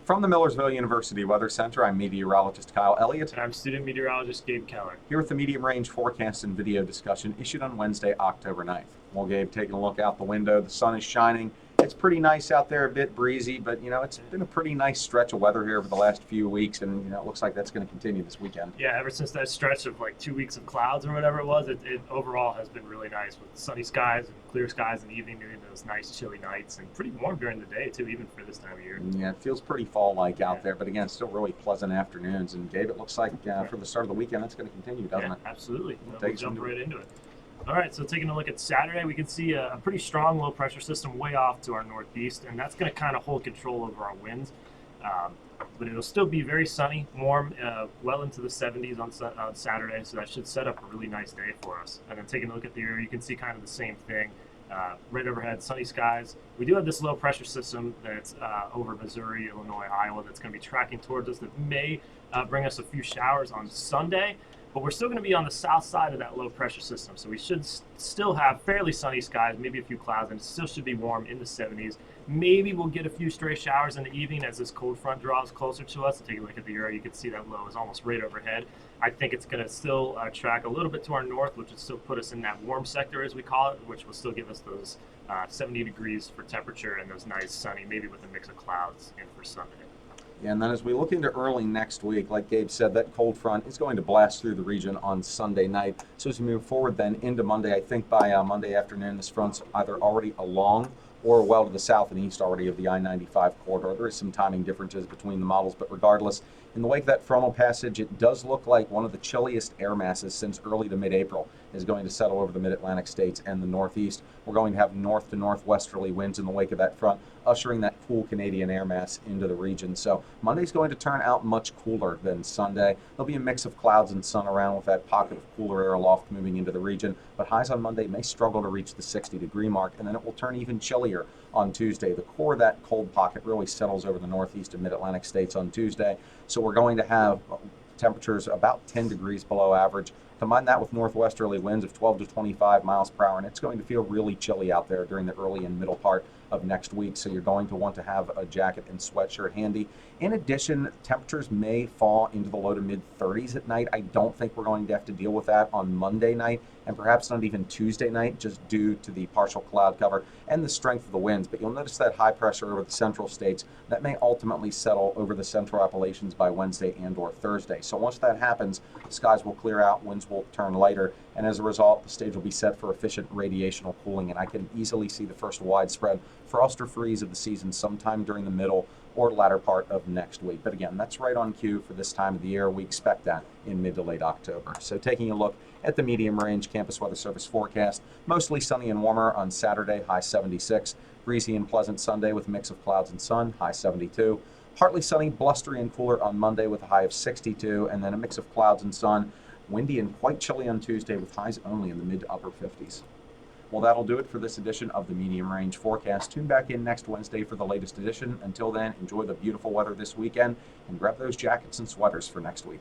From the Millersville University Weather Center, I'm meteorologist Kyle Elliott. And I'm student meteorologist Gabe Keller. Here with the medium range forecast and video discussion issued on Wednesday, October 9th. Well, Gabe, taking a look out the window, the sun is shining. It's pretty nice out there, a bit breezy, but it's been a pretty nice stretch of weather here over the last few weeks, and it looks like that's going to continue this weekend. Yeah, ever since that stretch of like 2 weeks of clouds or whatever it was, it overall has been really nice with sunny skies and clear skies in the evening, doing those nice chilly nights, and pretty warm during the day too, even for this time of year. Yeah, it feels pretty fall-like out there, but again, still really pleasant afternoons. And Gabe, it looks like for the start of the weekend, that's going to continue, doesn't it? Absolutely. We'll We'll jump right into it. All right, so taking a look at Saturday, we can see a pretty strong low pressure system way off to our northeast, and that's going to kind of hold control over our winds. But it'll still be very sunny, warm, well into the 70s on Saturday, so that should set up a really nice day for us. And then taking a look at the area, you can see kind of the same thing. Right overhead, sunny skies. We do have this low pressure system that's over Missouri, Illinois, Iowa that's going to be tracking towards us that may bring us a few showers on Sunday. But we're still going to be on the south side of that low pressure system, so we should still have fairly sunny skies, maybe a few clouds, and it still should be warm in the 70s. Maybe we'll get a few stray showers in the evening as this cold front draws closer to us. Take a look at the area, you can see that low is almost right overhead. I think it's going to still track a little bit to our north, which would still put us in that warm sector, as we call it, which will still give us those 70 degrees for temperature and those nice sunny, maybe with a mix of clouds in for Sunday. Yeah, and then as we look into early next week, like Gabe said, that cold front is going to blast through the region on Sunday night. So as we move forward then into Monday, I think by Monday afternoon, this front's either already along or well to the south and east already of the I-95 corridor. There is some timing differences between the models, but regardless, in the wake of that frontal passage, it does look like one of the chilliest air masses since early to mid-April is going to settle over the mid-Atlantic states and the northeast. We're going to have north to northwesterly winds in the wake of that front, ushering that cool Canadian air mass into the region. So Monday's going to turn out much cooler than Sunday. There'll be a mix of clouds and sun around with that pocket of cooler air aloft moving into the region, but highs on Monday may struggle to reach the 60-degree mark, and then it will turn even chillier on Tuesday. The core of that cold pocket really settles over the northeast and mid-Atlantic states on Tuesday, so we're going to have temperatures about 10 degrees below average. Combine that with northwesterly winds of 12 to 25 miles per hour, and it's going to feel really chilly out there during the early and middle part of next week, so you're going to want to have a jacket and sweatshirt handy. In addition, temperatures may fall into the low to mid 30s at night. I don't think we're going to have to deal with that on Monday night, and perhaps not even Tuesday night, just due to the partial cloud cover and the strength of the winds. But you'll notice that high pressure over the central states that may ultimately settle over the central Appalachians by Wednesday and or Thursday. So once that happens, skies will clear out, winds will turn lighter, and as a result, the stage will be set for efficient radiational cooling, and I can easily see the first widespread frost or freeze of the season sometime during the middle or latter part of next week. But again, that's right on cue for this time of the year. We expect that in mid to late October. So taking a look at the medium range Campus Weather Service forecast, mostly sunny and warmer on Saturday, high 76. Breezy and pleasant Sunday with a mix of clouds and sun, high 72. Partly sunny, blustery and cooler on Monday with a high of 62, and then a mix of clouds and sun. Windy and quite chilly on Tuesday with highs only in the mid to upper 50s. Well, that'll do it for this edition of the Medium Range Forecast. Tune back in next Wednesday for the latest edition. Until then, enjoy the beautiful weather this weekend and grab those jackets and sweaters for next week.